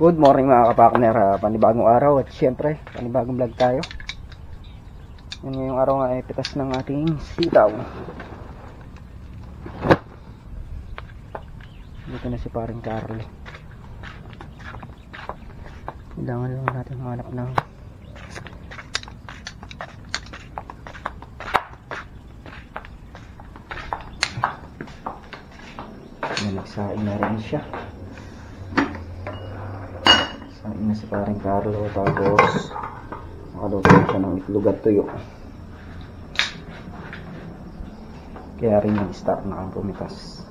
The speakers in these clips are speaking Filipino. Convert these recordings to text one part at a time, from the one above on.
Good morning mga kapakner, panibagong araw at syempre panibagong vlog tayo. Yan, ngayong araw nga ay pitas ng ating sitaw. Dito na si paring Carly. Kailangan lang natin manap ng nagsaing na rin siya. Saing na si paring Carlo, tapos nakaluto siya ng itlog at tuyo. Kaya rin nag-start na ang pumitas.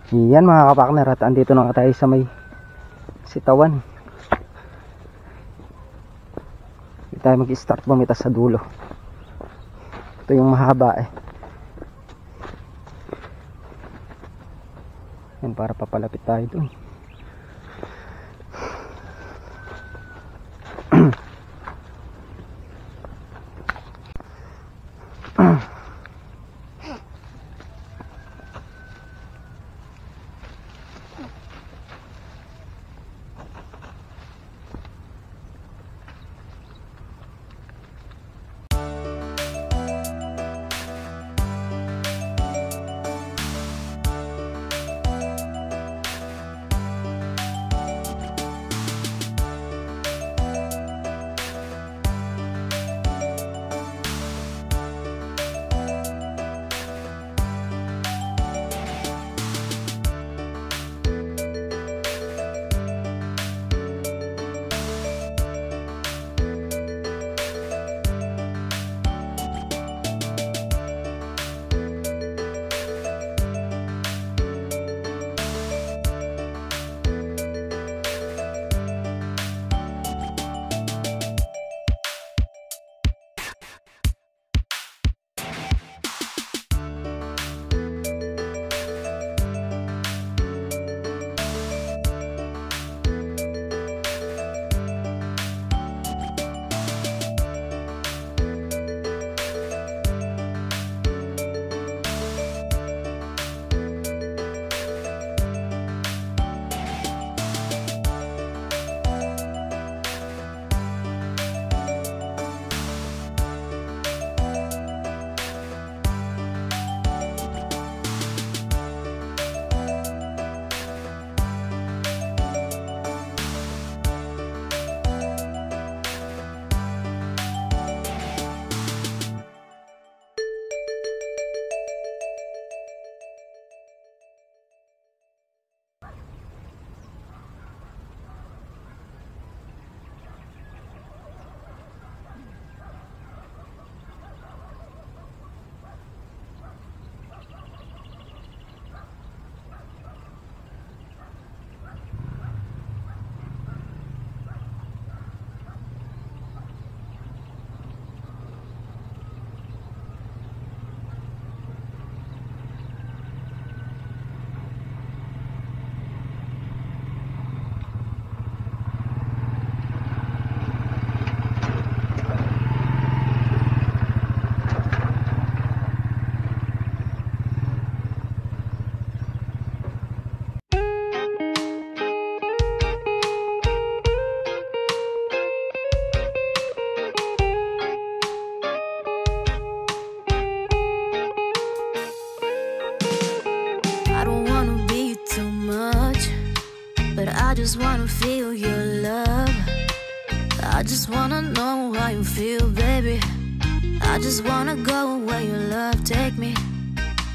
Yan mga kapakner, at andito na tayo sa may sitawan. Hindi tayo mag-start pumitas sa dulo. Ito yung mahaba eh. Yan, para papalapit tayo dun. I just wanna feel your love. I just wanna know how you feel, baby. I just wanna go where your love take me.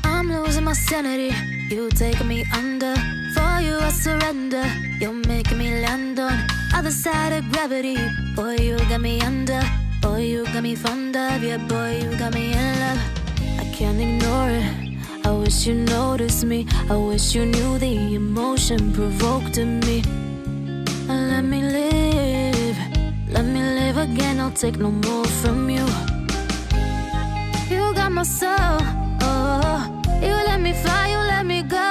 I'm losing my sanity, you taking me under. For you I surrender, you're making me land on other side of gravity. Boy, you got me under. Boy, you got me fond of. Yeah, boy, you got me in love. I can't ignore it. I wish you noticed me. I wish you knew the emotion provoked in me. Let me live again. I'll take no more from you. You got my soul. Oh, you let me fly, you let me go.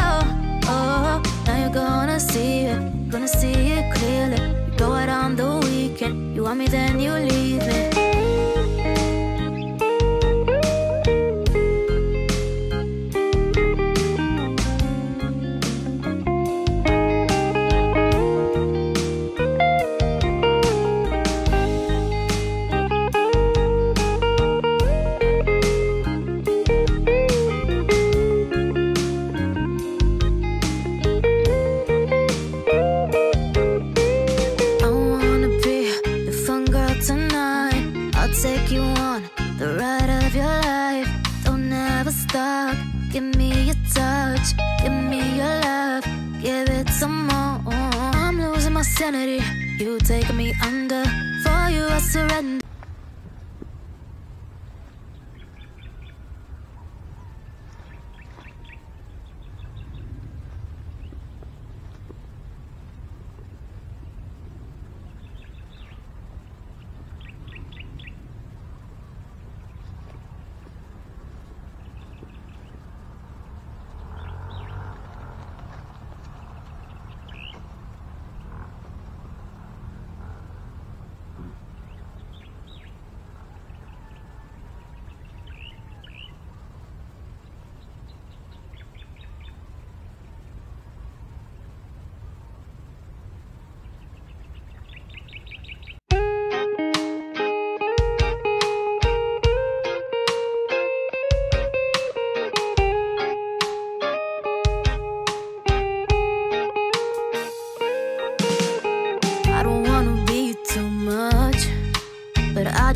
Oh, now you're gonna see it clearly. You go out on the weekend. You want me, then you leave me. sanity. You take me under. For you I surrender.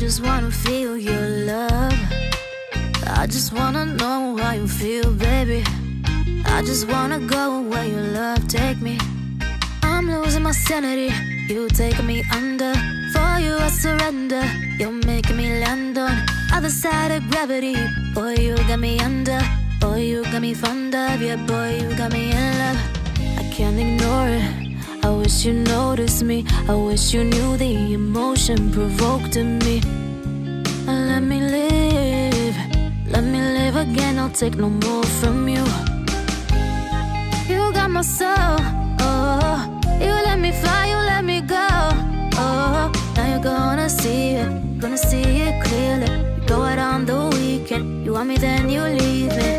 I just wanna feel your love. I just wanna know how you feel, baby. I just wanna go where your love take me. I'm losing my sanity. You take me under. For you I surrender. You're making me land on other side of gravity. Boy, you got me under. Boy, you got me fond of. Yeah, boy, you got me in love. I can't ignore it. I wish you noticed me. I wish you knew the emotion provoked in me. Let me live. Let me live again. I'll take no more from you. You got my soul. Oh, you let me fly. You let me go. Oh, now you're gonna see it. Gonna see it clearly. You go out on the weekend. You want me, then you leave me.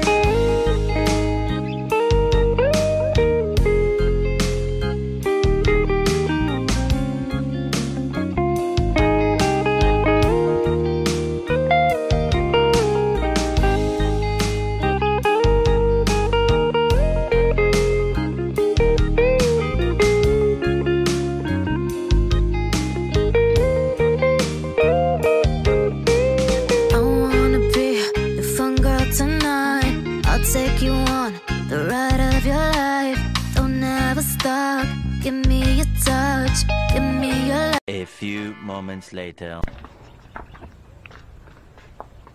Take you on the ride of your life. Don't ever stop. Give me your touch. Give me your life. A few moments later.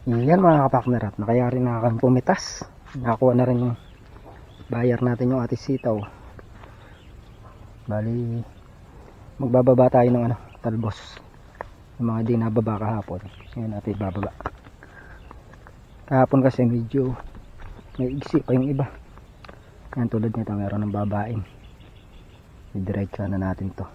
Yan mga kapakner, at nakayari na kami pumitas. Nakakuha na rin yung bayar natin, yung ating sitaw. Bali magbababa tayo ng talbos, yung mga di nababa kahapon. Ngayon natin bababa. Kahapon kasi medyo may igsi pa yung iba. Yan, tulad nito meron ng babaeng. I-diretso na natin to.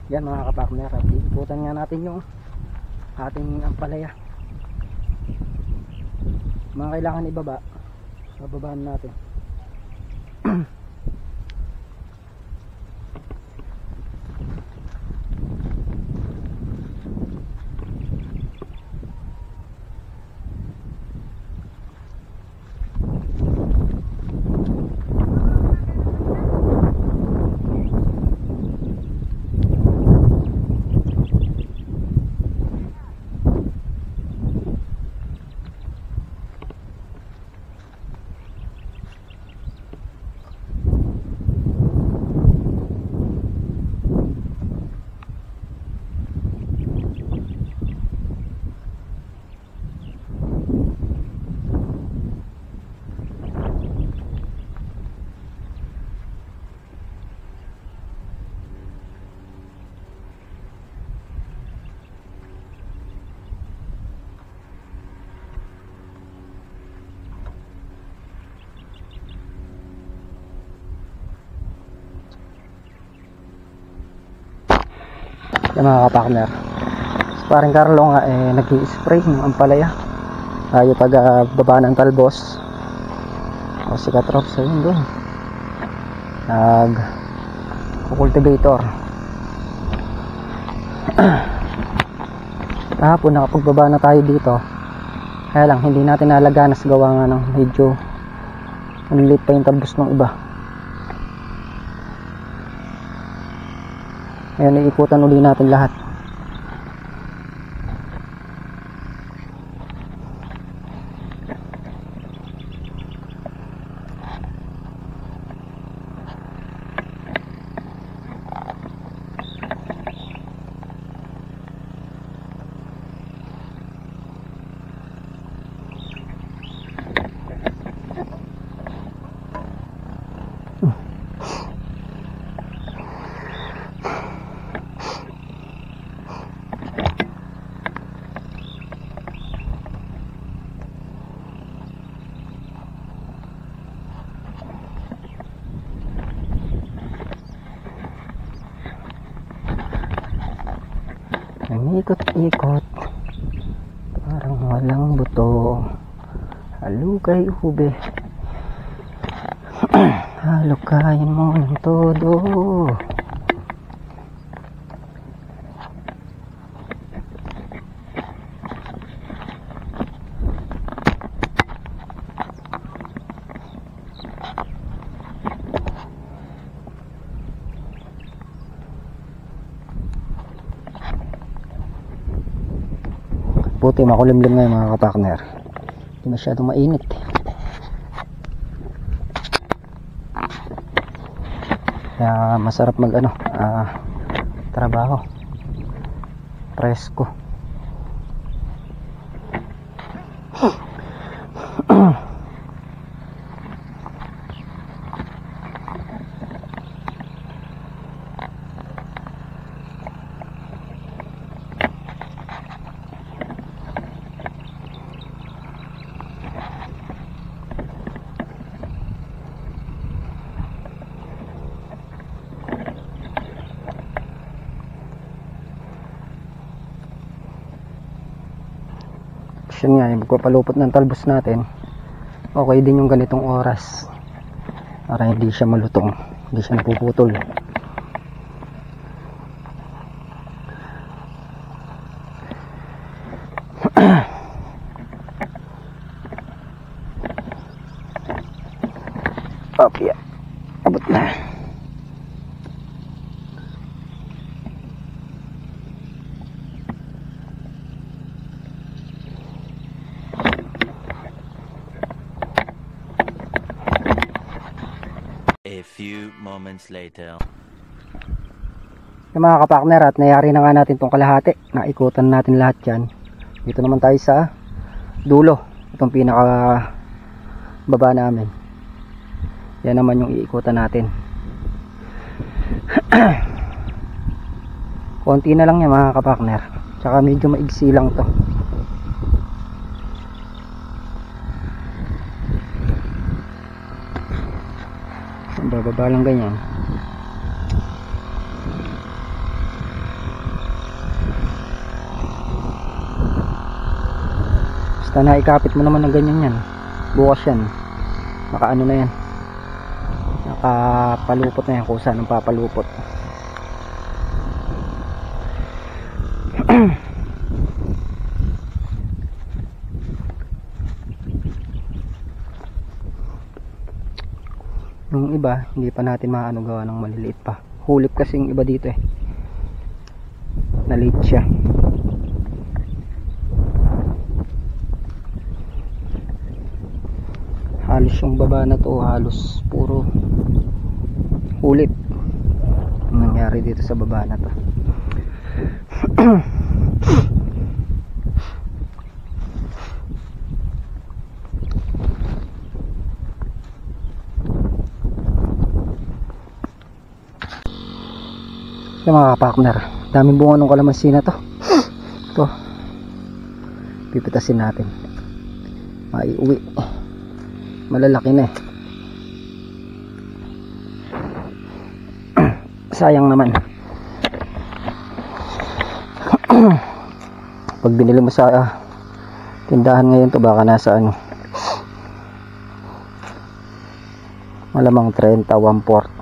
Yan mga kapartner, at iikutan nga natin yung ating ampalaya. Mga kailangan ibaba bababaan natin. Yung mga kapartner, parang Carlo nga nag-i-spray ng ampalaya tayo pag baba ng talbos o si Katrops ayun doon nag-cultivator. Kahapon nakapagbaba na tayo dito, kaya lang hindi natin nalaganas gawa nga ng medyo maliit pa yung talbos ng iba. Ngayon iikutan uli natin lahat. Ikot-ikot parang walang buto, halukay ube. Halukayin mo ng todo. Buti makulimlim ngayon mga kapartner, hindi masyadong mainit. Kaya masarap mag trabaho, presko. Yun nga, magpapalupot ng talbos natin, okay din yung ganitong oras para hindi siya malutong, hindi siya napuputol. Okay, abot na. A few moments later. Yung mga kapartner, at nayari na nga natin tong kalahati, naikutan natin lahat yan. Dito naman tayo sa dulo, itong pinaka baba namin. Yan naman yung iikutan natin. Konti na lang yan mga kapartner, tsaka medyo maigsi lang to. Bababa lang ganyan. Basta naikapit mo naman ng ganyan yan, bukas yan. nakaano na yan, nakapalupot na yan kung saan ang papalupot. Yung iba hindi pa natin maano gawa ng maliliit pa, hulip kasi yung iba dito nalit siya. Halos yung baba na to halos puro hulip ang nangyari dito sa baba na to. So mga partner, daming bunga ng kalamansi na to. Ito pipitasin natin, maiuwi, malalaki na sayang naman. Pag binili mo sa tindahan ngayon to, baka nasa malamang 30, 1/4.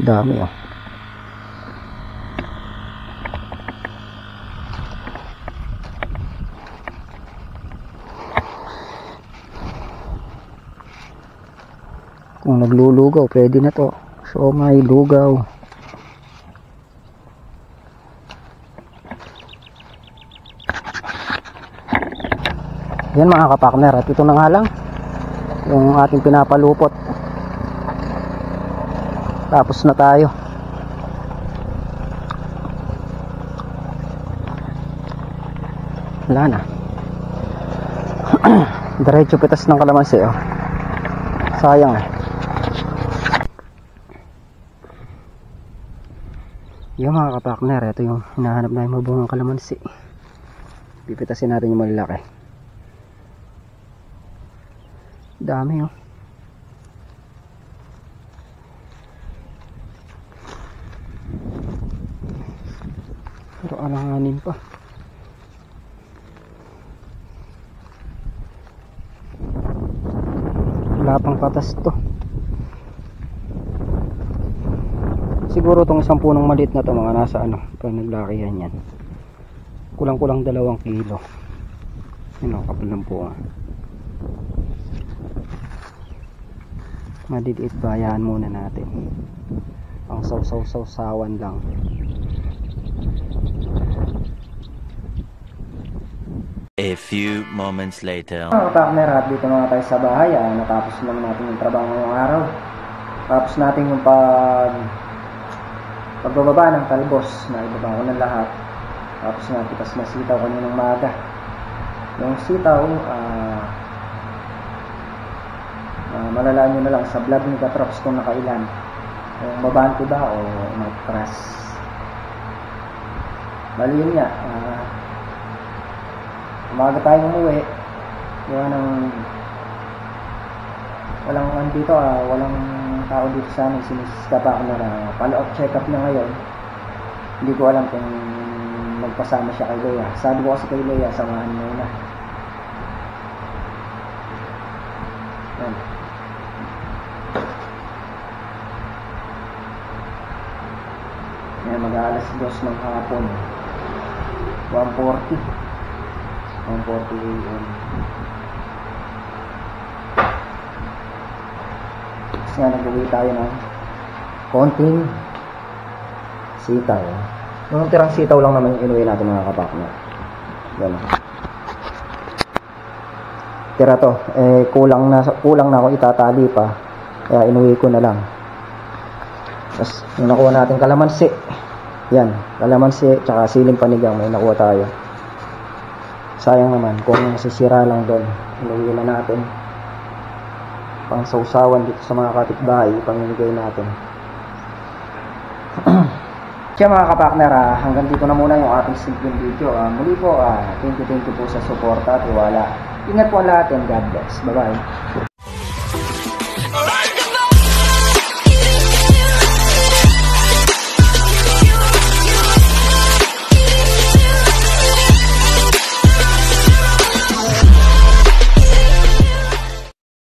Dami kung naglulugaw pwede na to. So may lugaw. Yan mga kapakner, at ito na nga lang yung ating pinapalupot. Tapos na tayo. Wala na. Diretso pitas ng kalamansi sayang yung mga kapakner, ito yung hinahanap na yung mabungang kalamansi. Pipitasin natin yung malalaki. Dami pero alanganin pa. Wala pang patas to. Siguro tong isang punong maliit na to mga nasa pag naglakihan yan, kulang-kulang 2 kilo. Yun kapal ng buwan. Maliliit bayaan muna natin, ang saw-saw-sawan lang. A few moments later. Mga partner, at dito na tayo sa bahay. Natapos lang natin yung trabaho ngayong araw. Tapos natin yung pagbababa ng talbos, na ibaba ko ng lahat. Tapos napitas na sitaw kaninang maaga. Yung sitaw malalaan nyo na lang sa vlog ni Katrops kung nakailan, kung mabante ba o matras. Bali yun nga, umaga tayong umuwi. Yung walang dito, walang tao dito sa amin. Sinisiskapa ko na follow-up check-up na ngayon. Hindi ko alam kung magpasama siya kay Lea. Sabi ko kasi kay Lea, samahan mo na. Yan. Yan, mag-aalas 2 ng hapon, 1:40 AM. Kasi nga nag-uwi tayo ng konting sitaw. Yung tirang sitaw lang naman yung inuwi natin mga kapakner. Gano'n. Tira to, kulang na ako itatali pa, kaya inuwi ko na lang. Tapos yung nakuha natin kalamansi, yan, kalamansi tsaka siling panigang, may nakuha tayo. Sayang naman kung nasisira lang doon, inuwi na natin. Pang sausawan dito sa mga kapitbahay, pamimigay natin. Kaya mga kapakner, hanggang dito na muna yung ating simpleng video. Muli po, thank you po sa suporta at tiwala. Ingat po ang lahat and God bless. Bye bye.